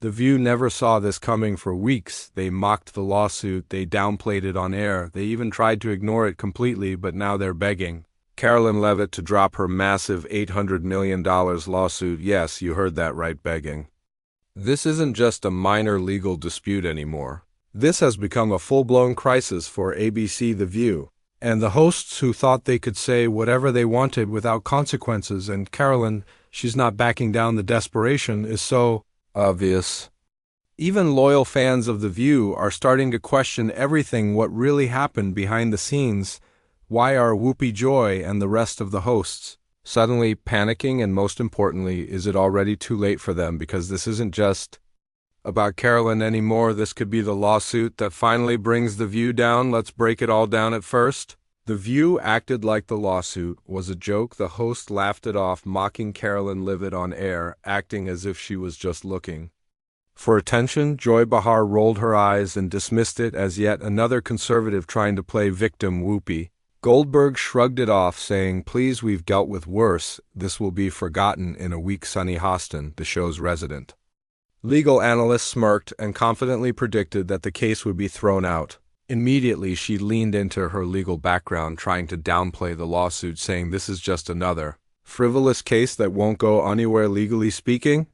The View never saw this coming for weeks. They mocked the lawsuit, they downplayed it on air, they even tried to ignore it completely, but now they're begging Karoline Leavitt to drop her massive $800 million lawsuit. Yes, you heard that right, begging. This isn't just a minor legal dispute anymore. This has become a full-blown crisis for ABC The View, and the hosts who thought they could say whatever they wanted without consequences, and Karoline, she's not backing down. The desperation is so obvious. Even loyal fans of The View are starting to question everything. What really happened behind the scenes? Why are Whoopi, Joy, and the rest of the hosts suddenly panicking? And most importantly, is it already too late for them? Because this isn't just about Karoline anymore. This could be the lawsuit that finally brings The View down. Let's break it all down at first. The View acted like the lawsuit was a joke. The host laughed it off, mocking Karoline Leavitt on air, acting as if she was just looking for attention. Joy Behar rolled her eyes and dismissed it as yet another conservative trying to play victim. Whoopi Goldberg shrugged it off, saying, "Please, we've dealt with worse. This will be forgotten in a week." Sunny Hostin, the show's resident legal analyst, smirked and confidently predicted that the case would be thrown out. Immediately, she leaned into her legal background, trying to downplay the lawsuit, saying this is just another frivolous case that won't go anywhere legally speaking.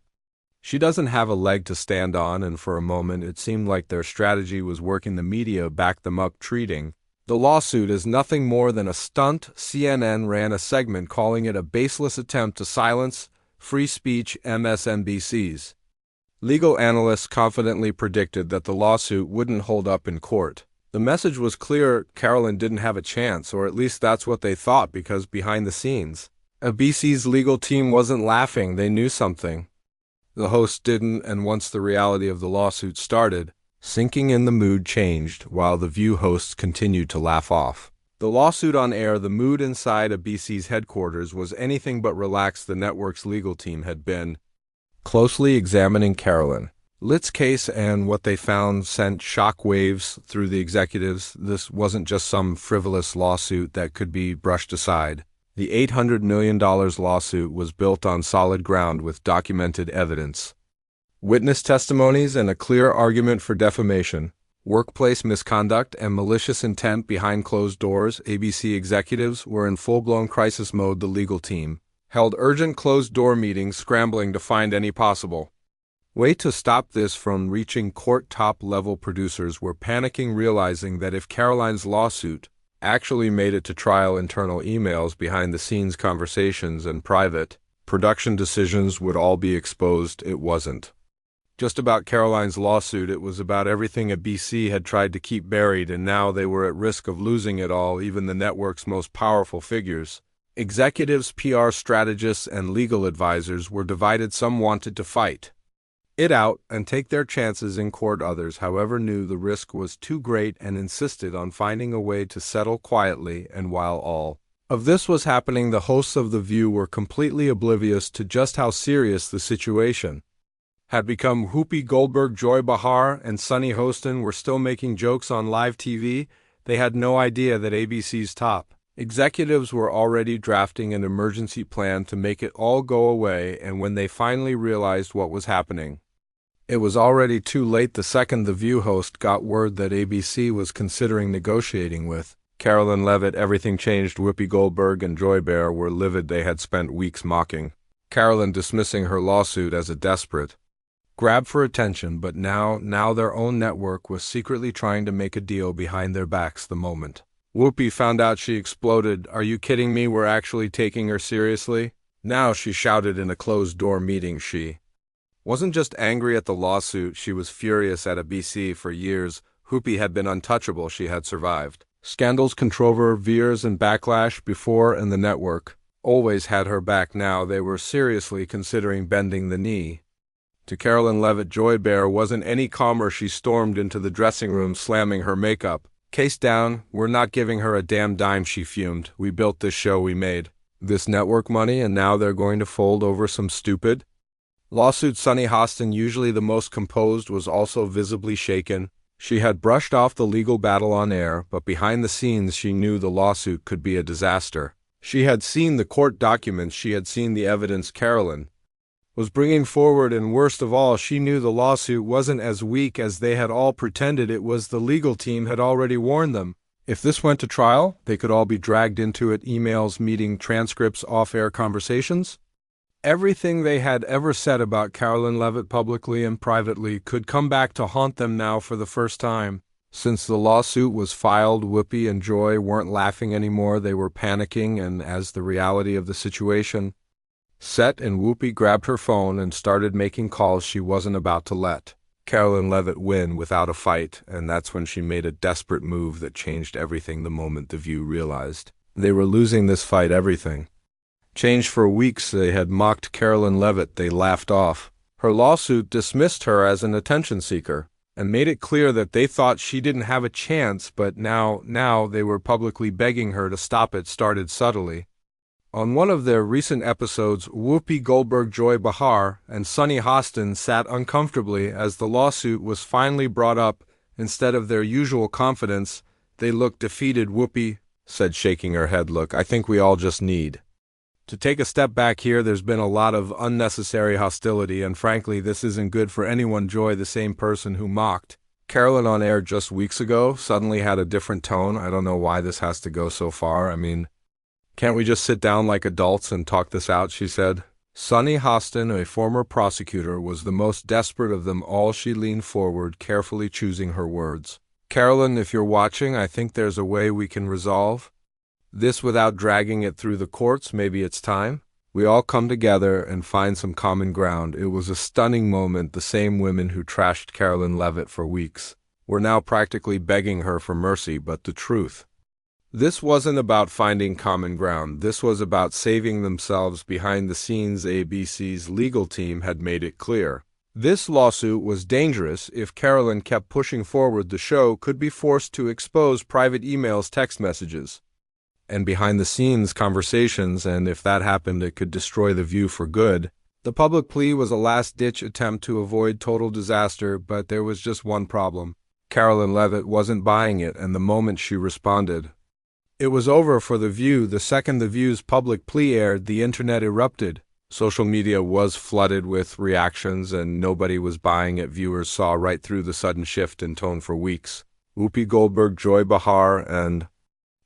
She doesn't have a leg to stand on, and for a moment it seemed like their strategy was working. The media backed them up, treating the lawsuit is nothing more than a stunt. CNN ran a segment calling it a baseless attempt to silence free speech. MSNBC's legal analysts confidently predicted that the lawsuit wouldn't hold up in court. The message was clear: Karoline didn't have a chance, or at least that's what they thought, because behind the scenes, ABC's legal team wasn't laughing. They knew something the host didn't, and once the reality of the lawsuit started sinking in, the mood changed. While The View hosts continued to laugh off the lawsuit on air, the mood inside ABC's headquarters was anything but relaxed. The network's legal team had been closely examining Karoline Leavitt's case, and what they found sent shockwaves through the executives. This wasn't just some frivolous lawsuit that could be brushed aside. The $800 million lawsuit was built on solid ground with documented evidence, witness testimonies, and a clear argument for defamation, workplace misconduct, and malicious intent behind closed doors. ABC executives were in full-blown crisis mode. The legal team held urgent closed-door meetings, scrambling to find any possible way to stop this from reaching court. Top-level producers were panicking, realizing that if Karoline's lawsuit actually made it to trial, internal emails, behind-the-scenes conversations, and private production decisions would all be exposed. It wasn't just about Karoline's lawsuit, it was about everything ABC had tried to keep buried, and now they were at risk of losing it all. Even the network's most powerful figures, executives, PR strategists, and legal advisors, were divided. Some wanted to fight it out and take their chances in court. Others, however, knew the risk was too great and insisted on finding a way to settle quietly. And while all of this was happening, the hosts of The View were completely oblivious to just how serious the situation had become. Whoopi Goldberg, Joy Behar, and Sunny Hostin were still making jokes on live TV. They had no idea that ABC's top executives were already drafting an emergency plan to make it all go away, and when they finally realized what was happening, it was already too late. The second The View host got word that ABC was considering negotiating with Karoline Leavitt, everything changed. Whoopi Goldberg and Joy Behar were livid. They had spent weeks mocking Karoline, dismissing her lawsuit as a desperate grab for attention, but now their own network was secretly trying to make a deal behind their backs. The moment Whoopi found out, she exploded. "Are you kidding me? We're actually taking her seriously now," she shouted in a closed-door meeting. She wasn't just angry at the lawsuit, she was furious at ABC. For years, Whoopi had been untouchable. She had survived scandals, controversies, and backlash before, and the network always had her back. Now they were seriously considering bending the knee to Karoline Leavitt. Joy Behar wasn't any calmer. She stormed into the dressing room, slamming her makeup case down. "We're not giving her a damn dime," she fumed. "We built this show, we made this network money, and now they're going to fold over some stupid lawsuit." Sunny Hostin, usually the most composed, was also visibly shaken. She had brushed off the legal battle on air, but behind the scenes she knew the lawsuit could be a disaster. She had seen the court documents, she had seen the evidence. Karoline was bringing forward, and worst of all, she knew the lawsuit wasn't as weak as they had all pretended it was. The legal team had already warned them. If this went to trial, they could all be dragged into it: emails, meeting transcripts, off-air conversations. Everything they had ever said about Karoline Leavitt publicly and privately could come back to haunt them now for the first time. Since the lawsuit was filed, Whoopi and Joy weren't laughing anymore. They were panicking, and as the reality of the situation set in, Whoopi grabbed her phone and started making calls she wasn't about to let Karoline Leavitt win without a fight, and that's when she made a desperate move that changed everything. The moment The View realized they were losing this fight, everything changed. For weeks they had mocked Karoline Leavitt. They laughed off her lawsuit, dismissed her as an attention seeker, and made it clear that they thought she didn't have a chance. But now they were publicly begging her to stop it. Started subtly. On one of their recent episodes, Whoopi Goldberg, Joy Behar, and Sunny Hostin sat uncomfortably as the lawsuit was finally brought up. Instead of their usual confidence, they looked defeated. Whoopi said, shaking her head, "Look, I think we all just need to take a step back here. There's been a lot of unnecessary hostility, and frankly, this isn't good for anyone." Joy, the same person who mocked Karoline on air just weeks ago, suddenly had a different tone. "I don't know why this has to go so far. I mean, can't we just sit down like adults and talk this out?" she said. Sunny Hostin, a former prosecutor, was the most desperate of them all. She leaned forward, carefully choosing her words. "Karoline, if you're watching, I think there's a way we can resolve this without dragging it through the courts. Maybe it's time we all come together and find some common ground." It was a stunning moment. The same women who trashed Karoline Leavitt for weeks were now practically begging her for mercy. But the truth, this wasn't about finding common ground. This was about saving themselves. Behind the scenes, ABC's legal team had made it clear this lawsuit was dangerous. If Karoline kept pushing forward, the show could be forced to expose private emails, text messages, and behind-the-scenes conversations, and if that happened, it could destroy The View for good. The public plea was a last-ditch attempt to avoid total disaster, but there was just one problem. Karoline Leavitt wasn't buying it, and the moment she responded, it was over for The View. The second The View's public plea aired, the internet erupted. Social media was flooded with reactions, and nobody was buying it. Viewers saw right through the sudden shift in tone. For weeks, Whoopi Goldberg, Joy Behar, and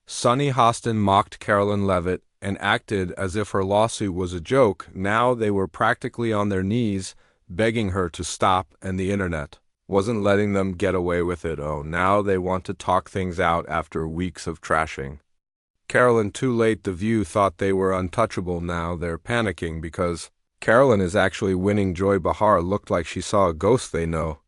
Sunny Hostin mocked Karoline Leavitt and acted as if her lawsuit was a joke. Now they were practically on their knees, begging her to stop, and the internet wasn't letting them get away with it. Oh, now they want to talk things out after weeks of trashing Karoline. Too late. The View thought they were untouchable. Now they're panicking because Karoline is actually winning. Joy Behar looked like she saw a ghost. They know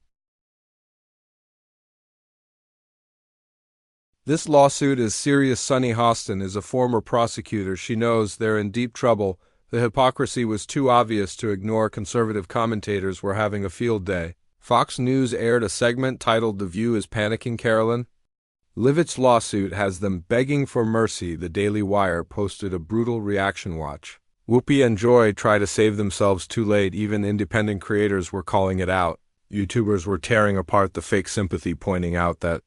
this lawsuit is serious. Sunny Hostin is a former prosecutor. She knows they're in deep trouble. The hypocrisy was too obvious to ignore. Conservative commentators were having a field day. Fox News aired a segment titled "The View is Panicking." Karoline Leavitt's lawsuit has them begging for mercy. The Daily Wire posted a brutal reaction. Watch. Whoopi and Joy try to save themselves. Too late. Even independent creators were calling it out. YouTubers were tearing apart the fake sympathy, pointing out that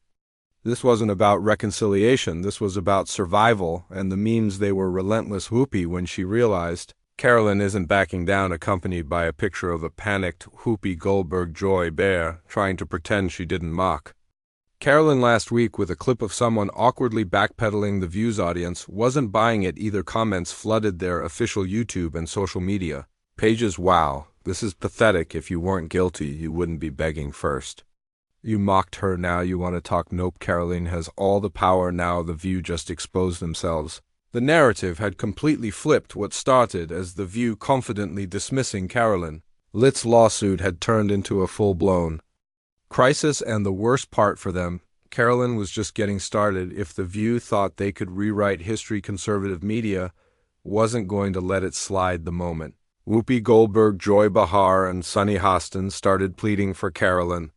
this wasn't about reconciliation. This was about survival, and the memes, they were relentless. Whoopi, when she realized Karoline isn't backing down, accompanied by a picture of a panicked Whoopi Goldberg, Joy Bear, trying to pretend she didn't mock Karoline last week with a clip of someone awkwardly backpedaling. The View's audience wasn't buying it either. Comments flooded their official YouTube and social media pages. "Wow, this is pathetic. If you weren't guilty, you wouldn't be begging first. You mocked her, now you want to talk." Nope, Karoline has all the power now. The View just exposed themselves. The narrative had completely flipped. What started as The View confidently dismissing Karoline Leavitt's lawsuit had turned into a full-blown crisis, and the worst part for them, Karoline was just getting started. If The View thought they could rewrite history, conservative media wasn't going to let it slide. The moment Whoopi Goldberg, Joy Behar, and Sunny Hostin started pleading for Karoline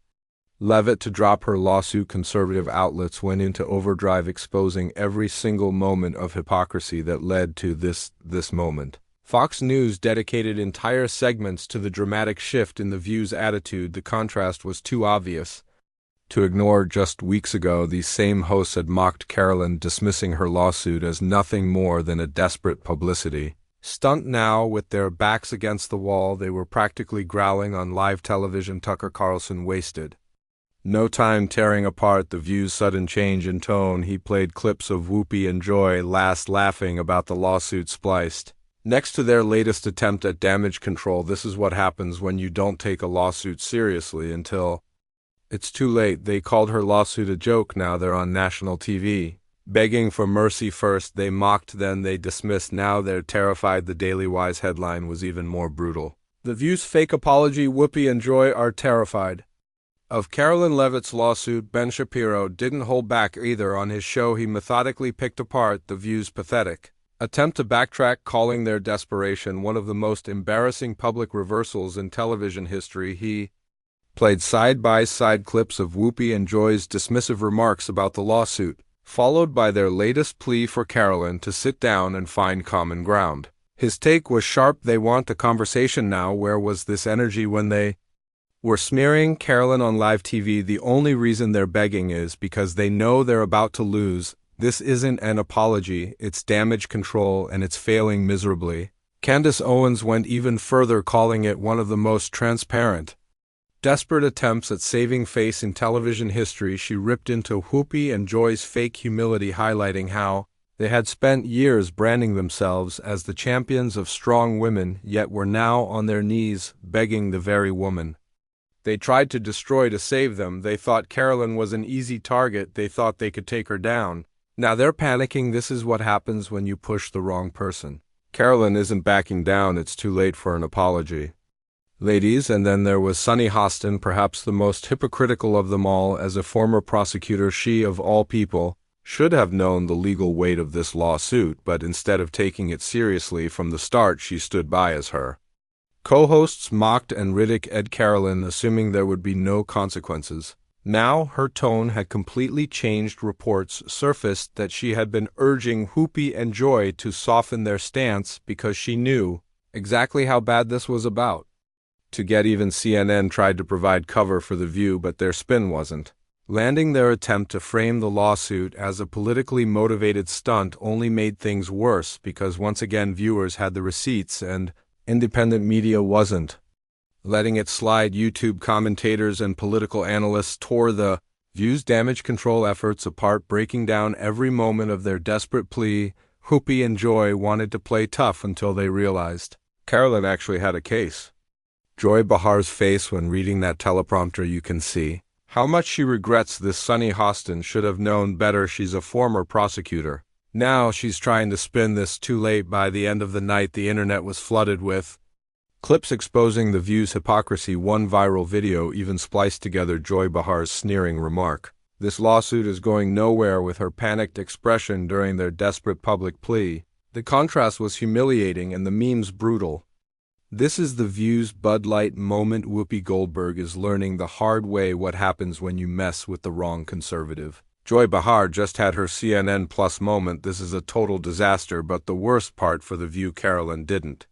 Leavitt to drop her lawsuit, conservative outlets went into overdrive, exposing every single moment of hypocrisy that led to this moment. Fox News dedicated entire segments to the dramatic shift in The View's attitude. The contrast was too obvious to ignore. Just weeks ago, these same hosts had mocked Karoline, dismissing her lawsuit as nothing more than a desperate publicity Stunned now, with their backs against the wall, they were practically growling on live television. Tucker Carlson wasted no time tearing apart The View's sudden change in tone. He played clips of Whoopi and Joy laughing about the lawsuit spliced next to their latest attempt at damage control. This is what happens when you don't take a lawsuit seriously until it's too late. They called her lawsuit a joke. Now they're on national TV, begging for mercy. First they mocked, then they dismissed, now they're terrified. The Daily Wise headline was even more brutal. The View's fake apology. Whoopi and Joy are terrified of Karoline Leavitt's lawsuit. Ben Shapiro didn't hold back either. On his show, he methodically picked apart The View's pathetic attempt to backtrack, calling their desperation one of the most embarrassing public reversals in television history. He played side-by-side clips of Whoopi and Joy's dismissive remarks about the lawsuit, followed by their latest plea for Karoline to sit down and find common ground. His take was sharp. They want the conversation now. Where was this energy when they were smearing Karoline on live TV? The only reason they're begging is because they know they're about to lose. This isn't an apology, it's damage control, and it's failing miserably. Candace Owens went even further, calling it one of the most transparent, desperate attempts at saving face in television history. She ripped into Whoopi and Joy's fake humility, highlighting how they had spent years branding themselves as the champions of strong women, yet were now on their knees begging the very woman they tried to destroy to save them. They thought Karoline was an easy target. They thought they could take her down. Now they're panicking. This is what happens when you push the wrong person. Karoline isn't backing down. It's too late for an apology, ladies. And then there was Sunny Hostin, perhaps the most hypocritical of them all. As a former prosecutor, she, of all people, should have known the legal weight of this lawsuit, but instead of taking it seriously from the start, she stood by as her co-hosts mocked and ridiculed Karoline, assuming there would be no consequences. Now her tone had completely changed. Reports surfaced that she had been urging Whoopi and Joy to soften their stance because she knew exactly how bad this was about to get even. CNN tried to provide cover for The View, but their spin wasn't landing. Their attempt to frame the lawsuit as a politically motivated stunt only made things worse, because once again viewers had the receipts and independent media wasn't letting it slide. YouTube commentators and political analysts tore The View's damage control efforts apart, breaking down every moment of their desperate plea. Whoopi and Joy wanted to play tough until they realized Karoline actually had a case. Joy Bahar's face when reading that teleprompter, you can see how much she regrets this. Sunny Hostin should have known better. She's a former prosecutor. Now she's trying to spin this too late. By the end of the night, the internet was flooded with clips exposing The View's hypocrisy. One viral video even spliced together Joy Bahar's sneering remark, "This lawsuit is going nowhere," with her panicked expression during their desperate public plea. The contrast was humiliating and the memes brutal. This is The View's Bud Light moment. Whoopi Goldberg is learning the hard way what happens when you mess with the wrong conservative. Joy Behar just had her CNN Plus moment. This is a total disaster, but the worst part for The View, Karoline didn't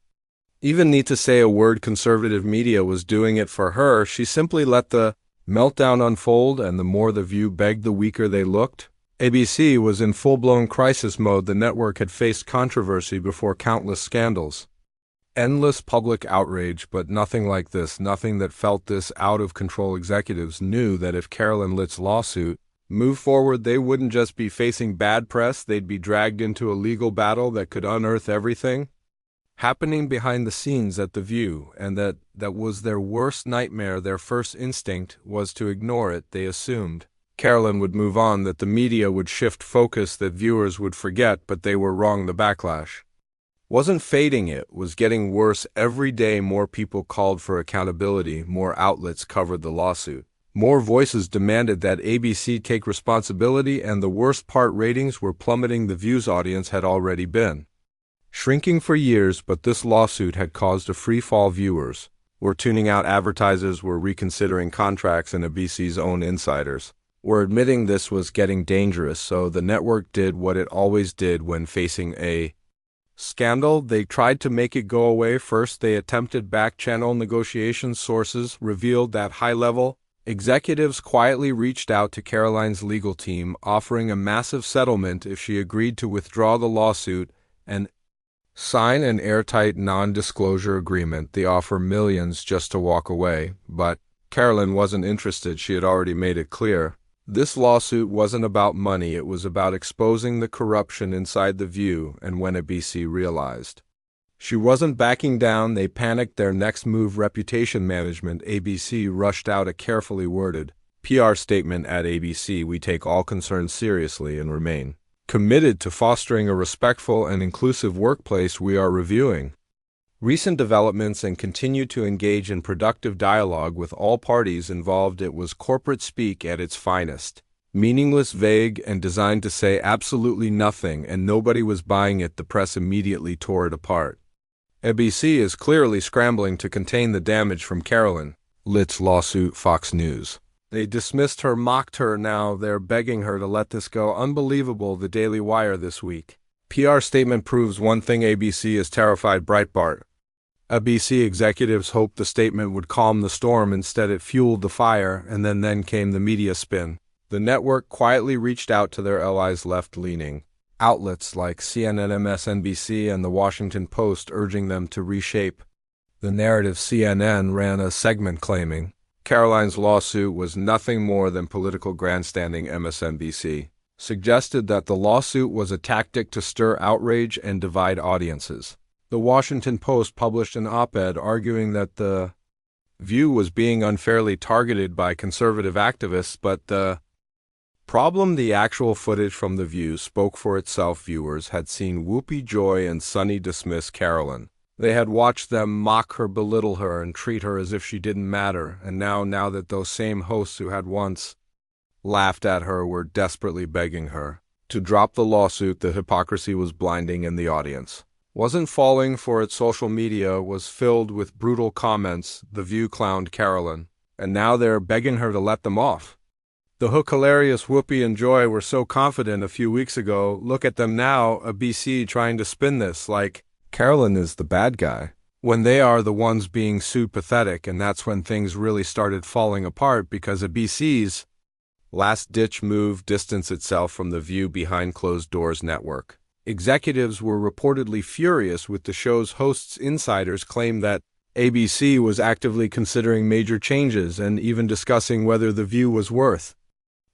even need to say a word. Conservative media was doing it for her. She simply let the meltdown unfold, and the more The View begged, the weaker they looked. ABC was in full-blown crisis mode. The network had faced controversy before, countless scandals, endless public outrage, but nothing like this, nothing that felt this out of control. Executives knew that if Karoline Leavitt's lawsuit moved forward, they wouldn't just be facing bad press, they'd be dragged into a legal battle that could unearth everything happening behind the scenes at The View, and that was their worst nightmare. Their first instinct was to ignore it. They assumed Karoline would move on, that the media would shift focus, that viewers would forget, but they were wrong. The backlash wasn't fading, it was getting worse. Every day more people called for accountability, more outlets covered the lawsuit, more voices demanded that ABC take responsibility, and the worst part, ratings were plummeting. The View's audience had already been shrinking for years, but this lawsuit had caused a free fall. Viewers were tuning out, advertisers were reconsidering contracts, and ABC's own insiders were admitting this was getting dangerous. So the network did what it always did when facing a scandal. They tried to make it go away. First, they attempted back-channel negotiations. Sources revealed that high-level executives quietly reached out to Karoline's legal team, offering a massive settlement if she agreed to withdraw the lawsuit, and Sign an airtight non-disclosure agreement. They offer millions just to walk away, but Karoline wasn't interested. She had already made it clear. This lawsuit wasn't about money, it was about exposing the corruption inside The View, and when ABC realized she wasn't backing down, they panicked. Their next move, reputation management. ABC rushed out a carefully worded PR statement at ABC. We take all concerns seriously and remain committed to fostering a respectful and inclusive workplace. We are reviewing recent developments and continue to engage in productive dialogue with all parties involved. It was corporate speak at its finest. Meaningless, vague, and designed to say absolutely nothing, and nobody was buying it. The press immediately tore it apart. ABC is clearly scrambling to contain the damage from Karoline Leavitt's lawsuit. Fox News. They dismissed her, mocked her. Now they're begging her to let this go. Unbelievable. The Daily Wire this week. PR statement proves one thing: ABC is terrified. Breitbart. ABC executives hoped the statement would calm the storm. Instead, it fueled the fire, and then came the media spin. The network quietly reached out to their allies, left-leaning outlets like CNN, MSNBC, and The Washington Post, urging them to reshape the narrative. CNN ran a segment claiming Karoline's lawsuit was nothing more than political grandstanding. MSNBC suggested that the lawsuit was a tactic to stir outrage and divide audiences. The Washington Post published an op-ed arguing that The View was being unfairly targeted by conservative activists, but the actual footage from The View spoke for itself. Viewers had seen Whoopi, Joy, and Sunny dismiss Karoline. They had watched them mock her, belittle her, and treat her as if she didn't matter, and now that those same hosts who had once laughed at her were desperately begging her to drop the lawsuit. The hypocrisy was blinding, and the audience wasn't falling for it. Social media was filled with brutal comments. The View clowned Karoline, and now they're begging her to let them off. The hook hilarious. Whoopi and Joy were so confident a few weeks ago. Look at them now. ABC trying to spin this like Karoline is the bad guy, when they are the ones being sued. Pathetic. And that's when things really started falling apart, because ABC's last-ditch move distanced itself from The View behind closed doors network. Executives were reportedly furious with the show's hosts. Insiders claimed that ABC was actively considering major changes and even discussing whether The View was worth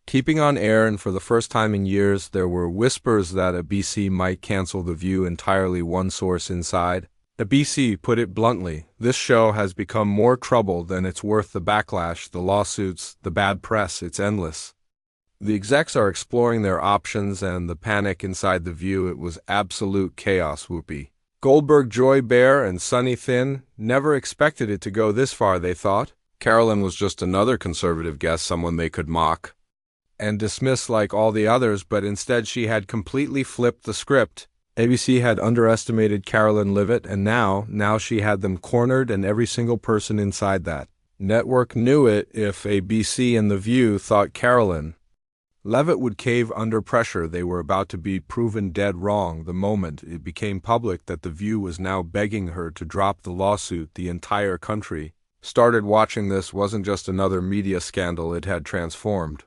keeping on air. And for the first time in years, there were whispers that ABC might cancel The View entirely. One source inside ABC put it bluntly: this show has become more trouble than it's worth. The backlash, the lawsuits, the bad press, it's endless. The execs are exploring their options, and the panic inside The View, it was absolute chaos. Whoopi Goldberg, Joy Behar, and Sunny Thin never expected it to go this far. They thought Karoline was just another conservative guest, someone they could mock and dismiss like all the others, but instead she had completely flipped the script. ABC had underestimated Karoline Leavitt, and now she had them cornered, and every single person inside that network knew it. If ABC and The View thought Karoline Leavitt would cave under pressure, they were about to be proven dead wrong. The moment it became public that The View was now begging her to drop the lawsuit, the entire country started watching. This wasn't just another media scandal, it had transformed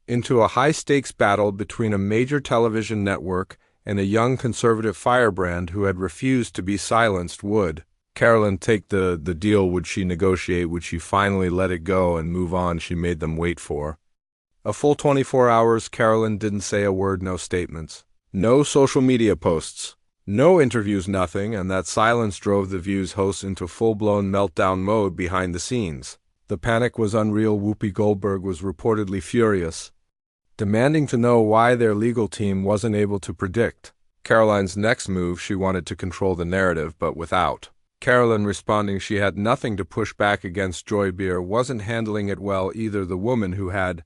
into a high-stakes battle between a major television network and a young conservative firebrand who had refused to be silenced. Would Karoline take the deal? Would she negotiate? Would she finally let it go and move on? She made them wait for a full 24 hours. Karoline didn't say a word, no statements, no social media posts, no interviews, nothing, and that silence drove The View's hosts into full-blown meltdown mode behind the scenes. The panic was unreal. Whoopi Goldberg was reportedly furious, demanding to know why their legal team wasn't able to predict Karoline's next move. She wanted to control the narrative, but without Karoline responding, she had nothing to push back against. Joy Behar wasn't handling it well either. The woman who had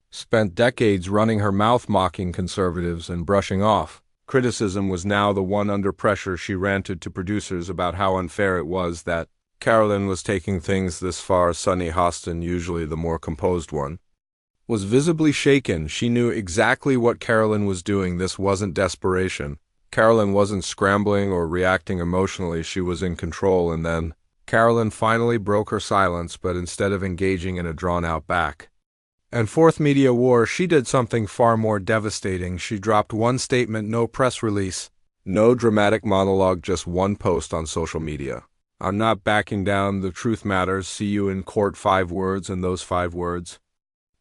spent decades running her mouth mocking conservatives and brushing off criticism was now the one under pressure. She ranted to producers about how unfair it was that Karoline was taking things this far. Sunny Hostin, usually the more composed one, was visibly shaken. She knew exactly what Karoline was doing. This wasn't desperation. Karoline wasn't scrambling or reacting emotionally. She was in control. And then Karoline finally broke her silence, but instead of engaging in a drawn-out back and forth media war, she did something far more devastating. She dropped one statement, no press release, No dramatic monologue, just one post on social media. I'm not backing down, the truth matters, see you in court, 5 words, and those 5 words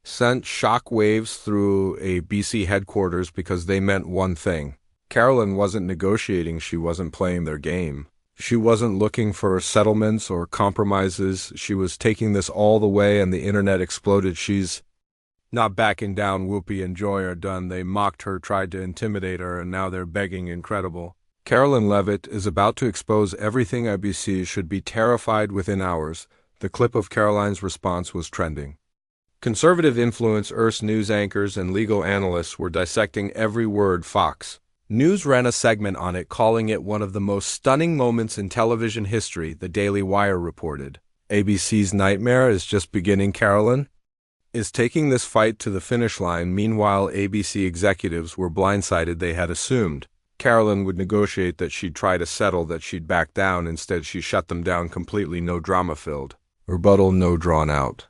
sent shock waves through a BC headquarters because they meant one thing. Karoline wasn't negotiating, she wasn't playing their game. She wasn't looking for settlements or compromises, she was taking this all the way, and the internet exploded. She's not backing down. Whoopi and Joy are done. They mocked her, tried to intimidate her, and now they're begging. Incredible. Karoline Leavitt is about to expose everything. ABC should be terrified within hours. The clip of Karoline's response was trending. Conservative influencers, news anchors, and legal analysts were dissecting every word. Fox News ran a segment on it, calling it one of the most stunning moments in television history, the Daily Wire reported. ABC's nightmare is just beginning. Karoline is taking this fight to the finish line. Meanwhile, ABC executives were blindsided. They had assumed Karoline would negotiate, that she'd try to settle, that she'd back down. Instead, she shut them down completely. No drama-filled rebuttal, no drawn-out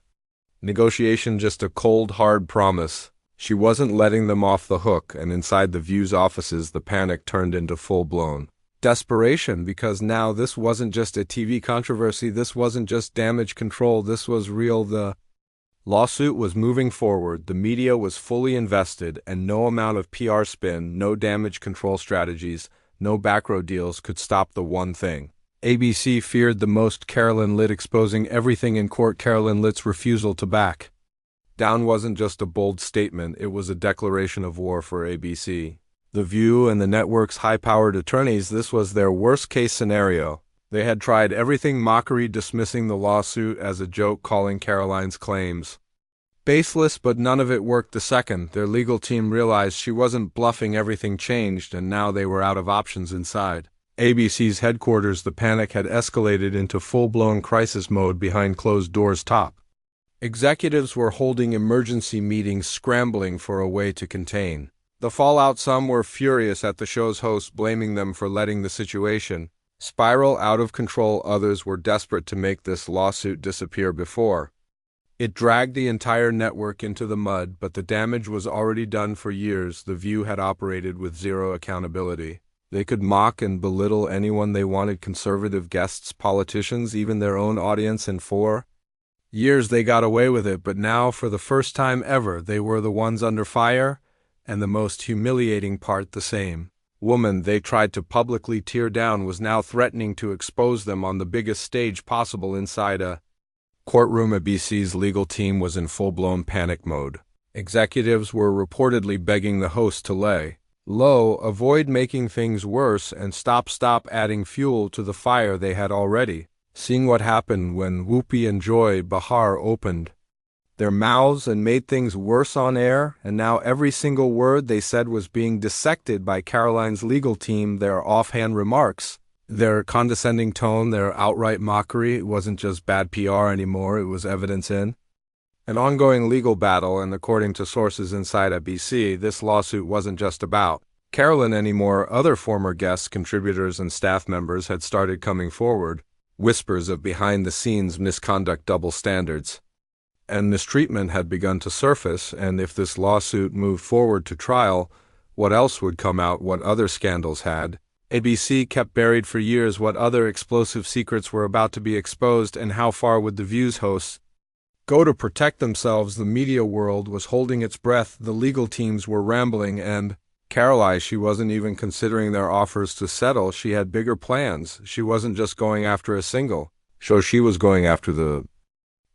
negotiation, just a cold, hard promise. She wasn't letting them off the hook, and inside the View's offices, the panic turned into full-blown desperation, because now this wasn't just a TV controversy, this wasn't just damage control, this was real. The lawsuit was moving forward, the media was fully invested, and no amount of PR spin, no damage control strategies, no backroad deals could stop the one thing ABC feared the most: Karoline Leavitt exposing everything in court. Karoline Leavitt's refusal to back down wasn't just a bold statement, it was a declaration of war for ABC. The View and the network's high-powered attorneys, this was their worst-case scenario. They had tried everything: mockery, dismissing the lawsuit as a joke, calling Karoline's claims baseless, but none of it worked. The second their legal team realized she wasn't bluffing, everything changed, and now they were out of options. Inside ABC's headquarters, the panic had escalated into full-blown crisis mode behind closed doors. Top executives were holding emergency meetings, scrambling for a way to contain the fallout. Some were furious at the show's hosts, blaming them for letting the situation spiral out of control. Others were desperate to make this lawsuit disappear before it dragged the entire network into the mud, but the damage was already done. For years, The View had operated with zero accountability. They could mock and belittle anyone they wanted: conservative guests, politicians, even their own audience. And for years they got away with it, but now, for the first time ever, they were the ones under fire, and the most humiliating part, the same woman they tried to publicly tear down was now threatening to expose them on the biggest stage possible. Inside a courtroom, ABC's legal team was in full-blown panic mode. Executives were reportedly begging the host to lay low, avoid making things worse, and stop adding fuel to the fire they had already. Seeing what happened when Whoopi and Joy Behar opened their mouths and made things worse on air, and now every single word they said was being dissected by Karoline's legal team. Their offhand remarks, their condescending tone, their outright mockery, it wasn't just bad PR anymore, it was evidence in an ongoing legal battle. And according to sources inside ABC, this lawsuit wasn't just about Karoline anymore. Other former guests, contributors, and staff members had started coming forward. Whispers of behind-the-scenes misconduct, double standards, and mistreatment had begun to surface. And if this lawsuit moved forward to trial, what else would come out? What other scandals had ABC kept buried for years? What other explosive secrets were about to be exposed? And how far would The View's hosts go to protect themselves? The media world was holding its breath, the legal teams were rambling, and Karoline, she wasn't even considering their offers to settle. She had bigger plans. She wasn't just going after a single show, she was going after the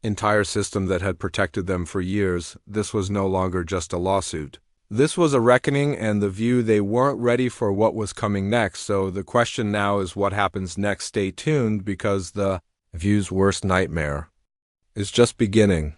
entire system that had protected them for years. This was no longer just a lawsuit. This was a reckoning, and The View, they weren't ready for what was coming next. So the question now is, what happens next? Stay tuned, because The View's worst nightmare is just beginning.